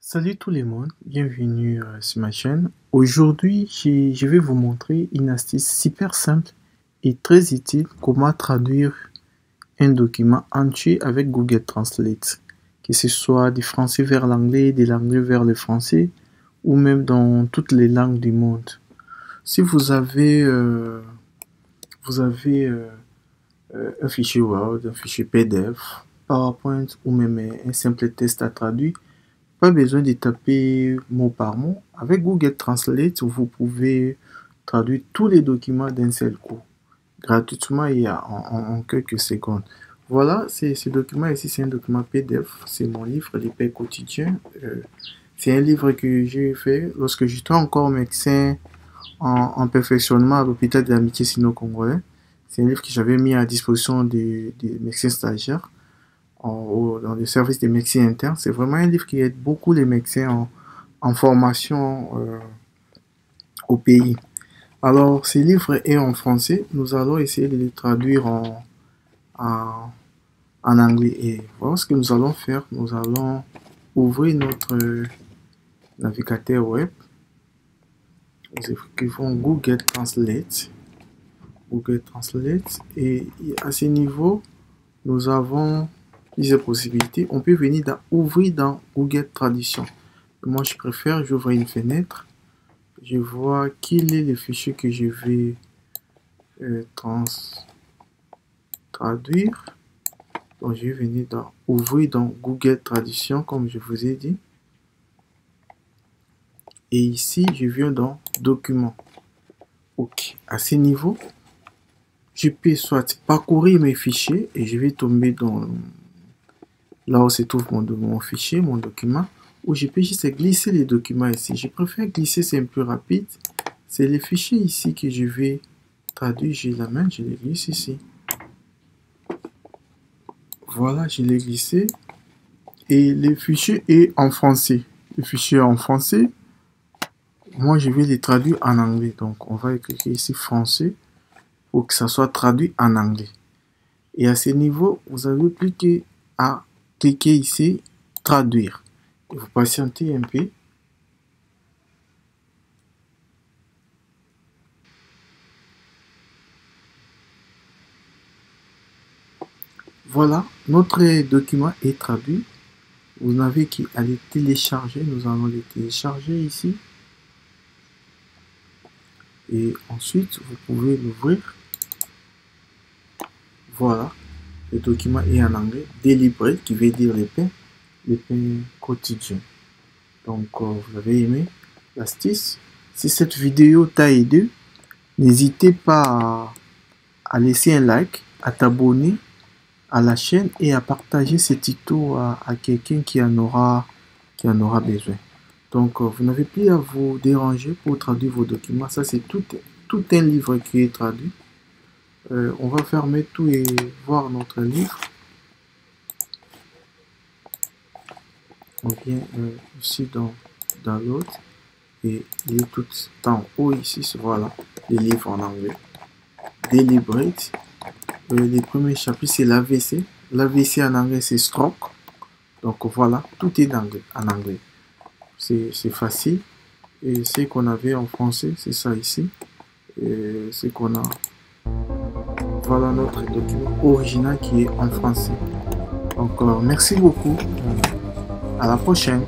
Salut tout le monde, bienvenue sur ma chaîne. Aujourd'hui, je vais vous montrer une astuce super simple et très utile comment traduire un document entier avec Google Translate. Que ce soit du français vers l'anglais, de l'anglais vers le français ou même dans toutes les langues du monde. Si vous avez un fichier Word, un fichier PDF, PowerPoint ou même un simple test à traduire, pas besoin de taper mot par mot. Avec Google Translate, vous pouvez traduire tous les documents d'un seul coup, gratuitement et en quelques secondes. Voilà, ce document ici, c'est un document PDF. C'est mon livre, Les Pères quotidiens. C'est un livre que j'ai fait lorsque j'étais encore médecin en perfectionnement à l'hôpital de l'Amitié Sino-Congolais. C'est un livre que j'avais mis à disposition des médecins stagiaires dans le service des médecins internes. C'est vraiment un livre qui aide beaucoup les médecins en formation au pays. Alors, ce livre est en français. Nous allons essayer de le traduire en anglais. Et voilà ce que nous allons faire. Nous allons ouvrir notre navigateur web. Nous écrivons Google Translate. Google Translate. Et à ce niveau, nous avons plusieurs possibilités. On peut venir ouvrir dans Google Traduction. Moi, je préfère, j'ouvre une fenêtre. Je vois quel est le fichier que je vais traduire. Donc, je vais venir ouvrir dans Google Traduction, comme je vous ai dit. Et ici, je viens dans Documents. OK. À ce niveau, je peux soit parcourir mes fichiers et je vais tomber dans là où se trouve mon fichier, mon document, ou je peux juste glisser les documents ici. Je préfère glisser, c'est un peu rapide. C'est les fichiers ici que je vais traduire. J'ai la main, je les glisse ici. Voilà, je l'ai glissé. Et le fichier est en français. Le fichier est en français. Moi, je vais les traduire en anglais. Donc, on va écrire ici français pour que ça soit traduit en anglais. Et à ce niveau, vous avez plus qu'à cliquer ici, traduire. Et vous patientez un peu. Voilà, notre document est traduit. Vous n'avez qu'à le télécharger. Nous allons le télécharger ici. Et ensuite, vous pouvez l'ouvrir. Voilà, le document est en anglais. Deliberate, qui veut dire les pains quotidiens. Donc, vous avez aimé l'astuce. Si cette vidéo t'a aidé, n'hésitez pas à laisser un like, à t'abonner à la chaîne et à partager ce tuto à quelqu'un qui en aura besoin. Donc, vous n'avez plus à vous déranger pour traduire vos documents. Ça, c'est tout un livre qui est traduit. On va fermer tout et voir notre livre. On vient ici dans l'autre et il est tout en haut ici. Voilà, les livres en anglais. Deliberate. Les premiers chapitres, c'est l'AVC. L'AVC en anglais, c'est stroke. Donc voilà, tout est en anglais. C'est facile. Et ce qu'on avait en français, c'est ça ici. Et ce qu'on a. Voilà notre document original qui est en français. Donc merci beaucoup. À la prochaine.